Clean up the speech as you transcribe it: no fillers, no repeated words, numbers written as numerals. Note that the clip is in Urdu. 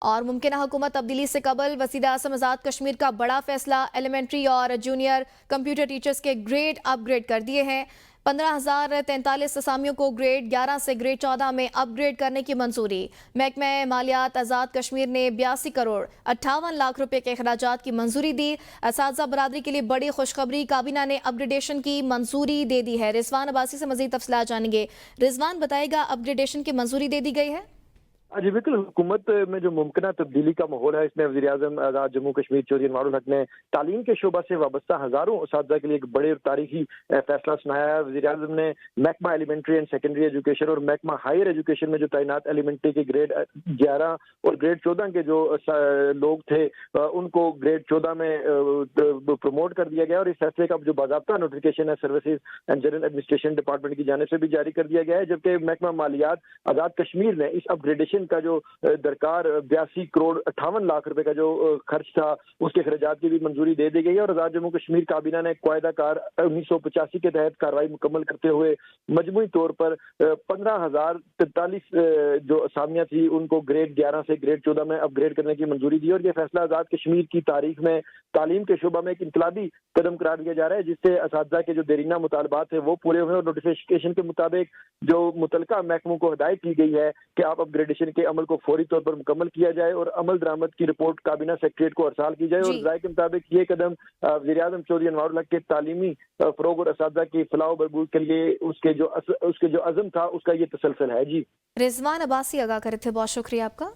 اور ممکنہ حکومت تبدیلی سے قبل وزیر اعظم آزاد کشمیر کا بڑا فیصلہ، ایلیمنٹری اور جونیئر کمپیوٹر ٹیچرز کے گریڈ اپ گریڈ کر دیے ہیں۔ 15,043 اسامیوں کو گریڈ 11 سے گریڈ 14 میں اپ گریڈ کرنے کی منظوری۔ محکمہ مالیات آزاد کشمیر نے 82 کروڑ 58 لاکھ روپے کے اخراجات کی منظوری دی۔ اساتذہ برادری کے لیے بڑی خوشخبری، کابینہ نے اپ گریڈیشن کی منظوری دے دی ہے۔ رضوان عباسی سے مزید تفصیلات جانیں گے۔ رضوان بتائے گا، اپ گریڈیشن کی منظوری دے دی گئی ہے؟ جی بالکل، حکومت میں جو ممکنہ تبدیلی کا ماحول ہے، اس میں وزیر اعظم آزاد جموں کشمیر چودھری انوار الحق نے تعلیم کے شعبہ سے وابستہ ہزاروں اساتذہ کے لیے ایک بڑے اور تاریخی فیصلہ سنایا ہے۔ وزیر اعظم نے محکمہ ایلیمنٹری اینڈ سیکنڈری ایجوکیشن اور محکمہ ہائر ایجوکیشن میں جو تعینات ایلیمنٹری کے گریڈ 11 اور گریڈ 14 کے جو لوگ تھے ان کو گریڈ 14 میں پروموٹ کر دیا گیا، اور اس فیصلے کا جو باضابطہ نوٹیفیکیشن ہے services and general administration department کی جانب سے بھی جاری کر دیا گیا ہے، جبکہ محکمہ مالیات آزاد کشمیر نے اس اپ گریڈیشن کا جو درکار 82 کروڑ 58 لاکھ روپے کا جو خرچ تھا، اس کے اخراجات کی بھی منظوری دے دی گئی ہے۔ اور آزاد جموں کشمیر کابینہ نے قاعدہ کار 1985 کے تحت کارروائی مکمل کرتے ہوئے مجموعی طور پر 15,043 جو اسامیاں تھی ان کو گریڈ 11 سے گریڈ 14 میں اپ گریڈ کرنے کی منظوری دی، اور یہ فیصلہ آزاد کشمیر کی تاریخ میں تعلیم کے شعبہ میں ایک انقلابی قدم قرار دیا جا رہا ہے، جس سے اساتذہ کے جو دیرینہ مطالبات ہیں وہ پورے ہوئے، اور نوٹیفیکیشن کے مطابق جو متعلقہ محکموں کو ہدایت کی گئی ہے کہ آپ اپ گریڈیشن کے عمل کو فوری طور پر مکمل کیا جائے اور عمل درآمد کی رپورٹ کابینہ سیکریٹریٹ کو ارسال کی جائے۔ اور ذرائع کے مطابق یہ قدم وزیر اعظم چودھری انوار الحق کے تعلیمی فروغ اور اساتذہ کی فلاح و بہبود کے لیے اس کے جو عزم تھا اس کا یہ تسلسل ہے۔ جی رضوان عباسی آگاہ کرے تھے، بہت شکریہ آپ کا۔